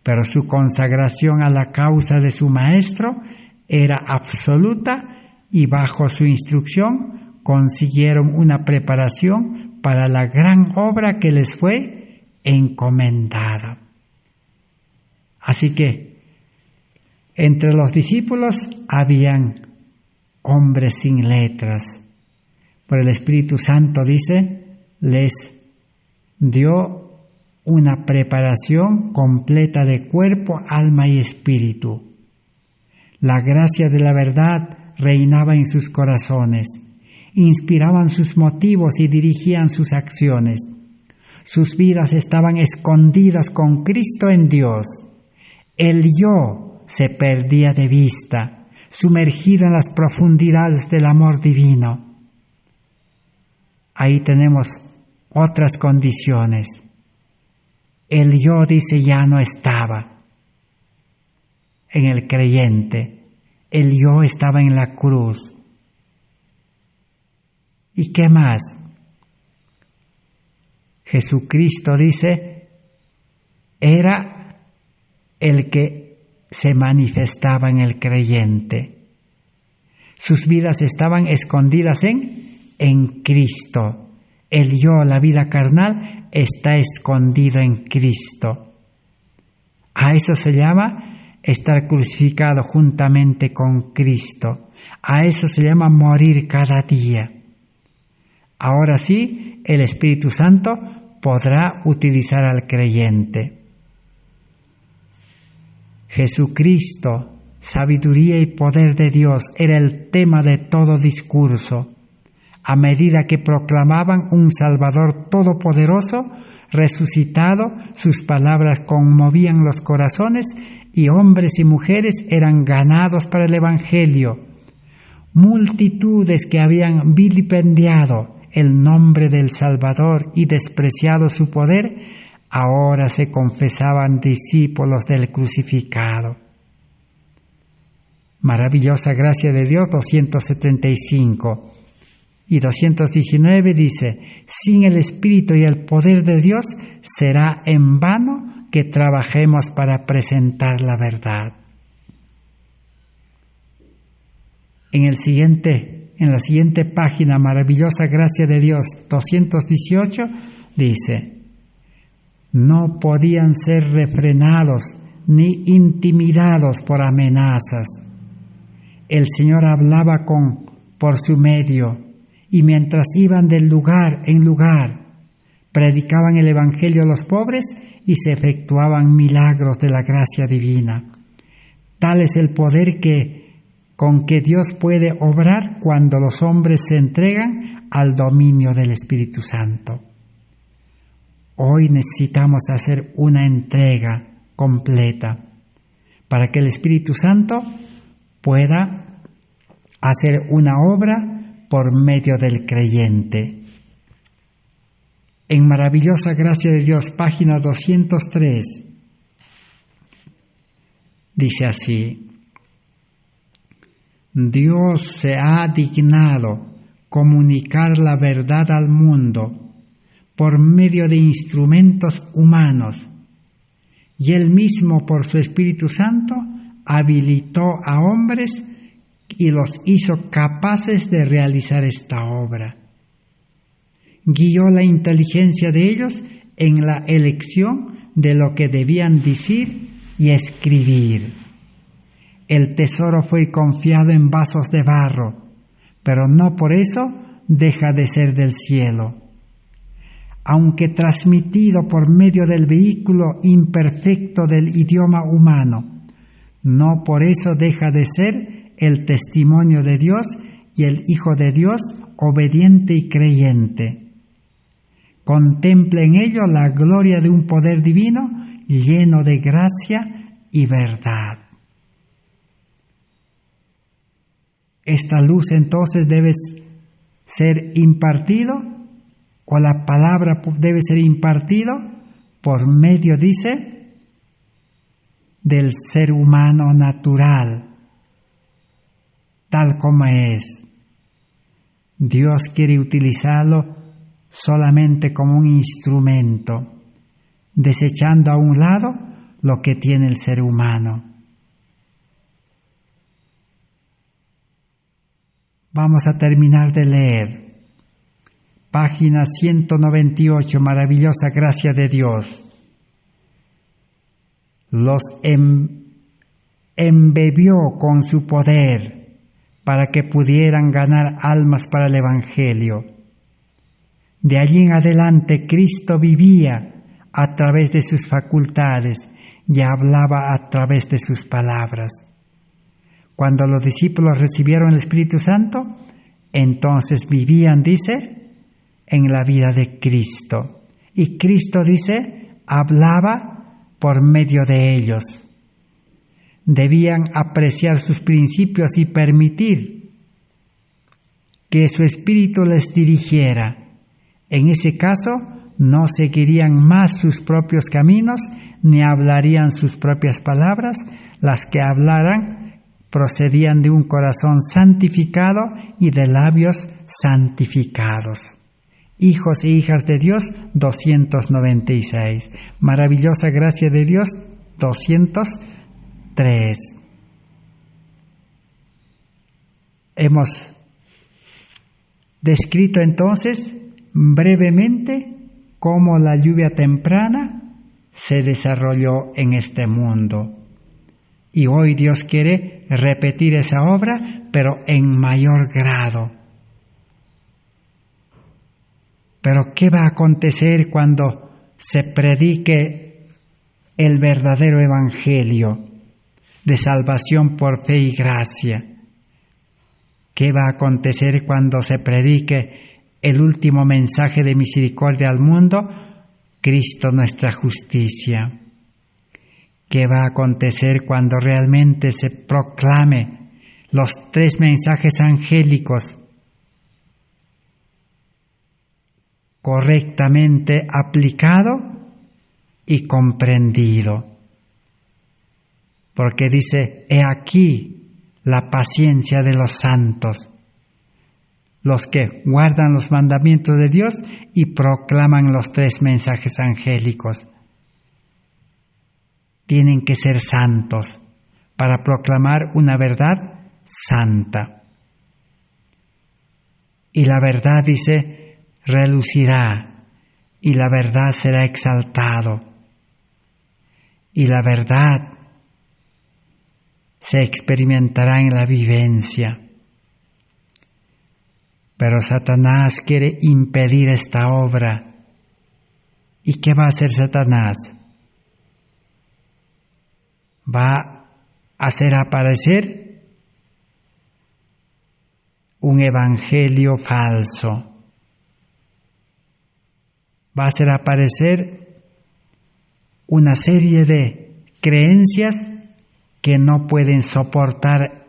A: pero su consagración a la causa de su Maestro era absoluta y bajo su instrucción consiguieron una preparación para la gran obra que les fue encomendada. Así que, entre los discípulos habían hombres sin letras, pero el Espíritu Santo, dice, les dio una preparación completa de cuerpo, alma y espíritu. La gracia de la verdad reinaba en sus corazones, inspiraban sus motivos y dirigían sus acciones. Sus vidas estaban escondidas con Cristo en Dios. El yo se perdía de vista, sumergido en las profundidades del amor divino. Ahí tenemos otras condiciones. El yo, dice, ya no estaba en el creyente. El yo estaba en la cruz. ¿Y qué más? Jesucristo, dice, era el que se manifestaba en el creyente. Sus vidas estaban escondidas en Cristo. El yo, la vida carnal, está escondido en Cristo. A eso se llama estar crucificado juntamente con Cristo. A eso se llama morir cada día. Ahora sí, el Espíritu Santo podrá utilizar al creyente. Jesucristo, sabiduría y poder de Dios, era el tema de todo discurso. A medida que proclamaban un Salvador todopoderoso, resucitado, sus palabras conmovían los corazones y hombres y mujeres eran ganados para el Evangelio. Multitudes que habían vilipendiado el nombre del Salvador y despreciado su poder, ahora se confesaban discípulos del crucificado. Maravillosa Gracia de Dios, 275. Y 219 dice: sin el Espíritu y el poder de Dios será en vano que trabajemos para presentar la verdad. En la siguiente página, Maravillosa Gracia de Dios, 218, dice: no podían ser refrenados ni intimidados por amenazas. El Señor hablaba por su medio, y mientras iban de lugar en lugar, predicaban el Evangelio a los pobres y se efectuaban milagros de la gracia divina. Tal es el poder con que Dios puede obrar cuando los hombres se entregan al dominio del Espíritu Santo. Hoy necesitamos hacer una entrega completa para que el Espíritu Santo pueda hacer una obra por medio del creyente. En Maravillosa Gracia de Dios, página 203, dice así: Dios se ha dignado comunicar la verdad al mundo por medio de instrumentos humanos, y Él mismo por su Espíritu Santo habilitó a hombres y los hizo capaces de realizar esta obra. Guió la inteligencia de ellos en la elección de lo que debían decir y escribir. El tesoro fue confiado en vasos de barro, pero no por eso deja de ser del cielo. Aunque transmitido por medio del vehículo imperfecto del idioma humano, no por eso deja de ser el testimonio de Dios y el Hijo de Dios obediente y creyente. Contempla en ello la gloria de un poder divino lleno de gracia y verdad. Esta luz entonces debe ser impartido, o la palabra debe ser impartido por medio, dice, del ser humano natural, tal como es. Dios quiere utilizarlo solamente como un instrumento, desechando a un lado lo que tiene el ser humano. Vamos a terminar de leer. Página 198, maravillosa gracia de Dios. Los embebió con su poder para que pudieran ganar almas para el Evangelio. De allí en adelante Cristo vivía a través de sus facultades y hablaba a través de sus palabras. Cuando los discípulos recibieron el Espíritu Santo, entonces vivían, dice, en la vida de Cristo. Y Cristo, dice, hablaba por medio de ellos. Debían apreciar sus principios y permitir que su Espíritu les dirigiera. En ese caso, no seguirían más sus propios caminos, ni hablarían sus propias palabras. Las que hablaran procedían de un corazón santificado y de labios santificados. Hijos e hijas de Dios, 296. Maravillosa gracia de Dios, 203. Hemos descrito entonces brevemente cómo la lluvia temprana se desarrolló en este mundo. Y hoy Dios quiere repetir esa obra, pero en mayor grado. Pero ¿qué va a acontecer cuando se predique el verdadero evangelio de salvación por fe y gracia? ¿Qué va a acontecer cuando se predique el último mensaje de misericordia al mundo, Cristo nuestra justicia? ¿Qué va a acontecer cuando realmente se proclame los 3 mensajes angélicos correctamente aplicado y comprendido? Porque dice, he aquí la paciencia de los santos, los que guardan los mandamientos de Dios y proclaman los 3 mensajes angélicos. Tienen que ser santos para proclamar una verdad santa. Y la verdad, dice, relucirá, y la verdad será exaltado, y la verdad se experimentará en la vivencia. Pero Satanás quiere impedir esta obra. ¿Y qué va a hacer Satanás? Va a hacer aparecer un evangelio falso. Va a hacer aparecer una serie de creencias que no pueden soportar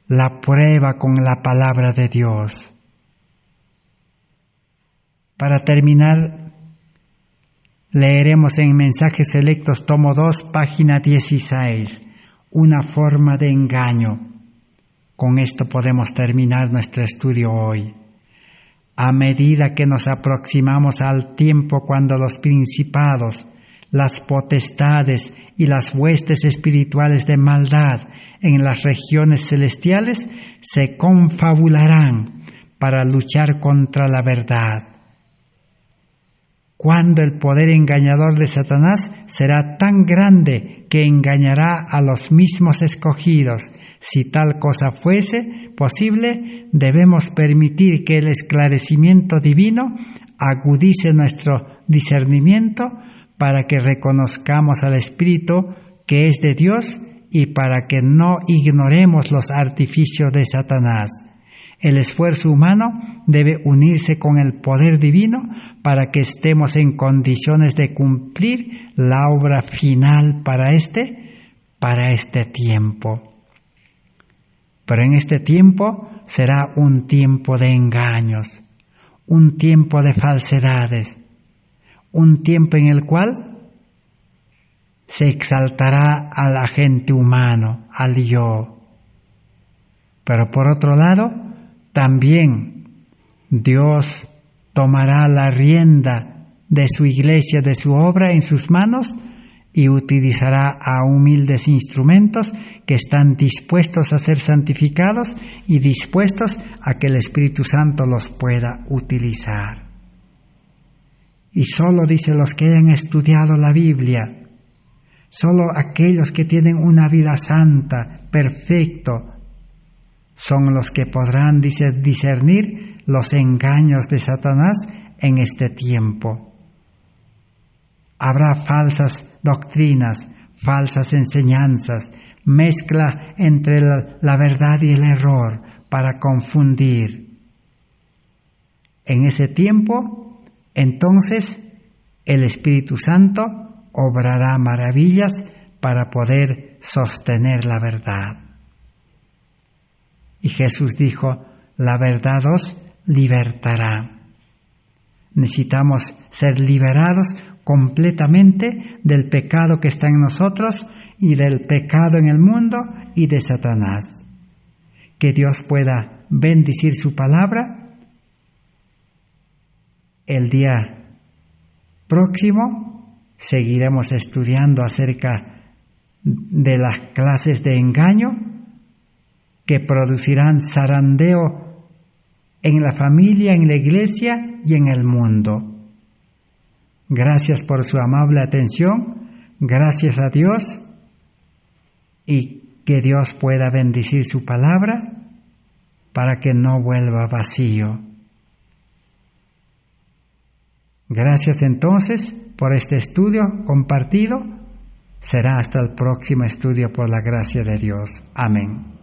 A: la prueba con la palabra de Dios. Para terminar, leeremos en Mensajes Selectos, tomo 2, página 16, una forma de engaño. Con esto podemos terminar nuestro estudio hoy. A medida que nos aproximamos al tiempo cuando los principados, las potestades y las huestes espirituales de maldad en las regiones celestiales se confabularán para luchar contra la verdad. Cuando el poder engañador de Satanás será tan grande que engañará a los mismos escogidos. Si tal cosa fuese posible, debemos permitir que el esclarecimiento divino agudice nuestro discernimiento para que reconozcamos al Espíritu que es de Dios y para que no ignoremos los artificios de Satanás. El esfuerzo humano debe unirse con el poder divino para que estemos en condiciones de cumplir la obra final para este tiempo. Pero en este tiempo será un tiempo de engaños, un tiempo de falsedades, un tiempo en el cual se exaltará al agente humano, al yo. Pero por otro lado, también Dios tomará la rienda de su iglesia, de su obra en sus manos y utilizará a humildes instrumentos que están dispuestos a ser santificados y dispuestos a que el Espíritu Santo los pueda utilizar. Y solo, dice, los que hayan estudiado la Biblia, solo aquellos que tienen una vida santa, perfecto, son los que podrán, dice, discernir los engaños de Satanás en este tiempo. Habrá falsas doctrinas, falsas enseñanzas, mezcla entre la verdad y el error para confundir. En ese tiempo, entonces, el Espíritu Santo obrará maravillas para poder sostener la verdad. Y Jesús dijo, la verdad os libertará. Necesitamos ser liberados completamente del pecado que está en nosotros y del pecado en el mundo y de Satanás. Que Dios pueda bendecir su palabra. El día próximo seguiremos estudiando acerca de las clases de engaño que producirán zarandeo en la familia, en la iglesia y en el mundo. Gracias por su amable atención, gracias a Dios, y que Dios pueda bendecir su palabra para que no vuelva vacío. Gracias entonces por este estudio compartido. Será hasta el próximo estudio por la gracia de Dios. Amén.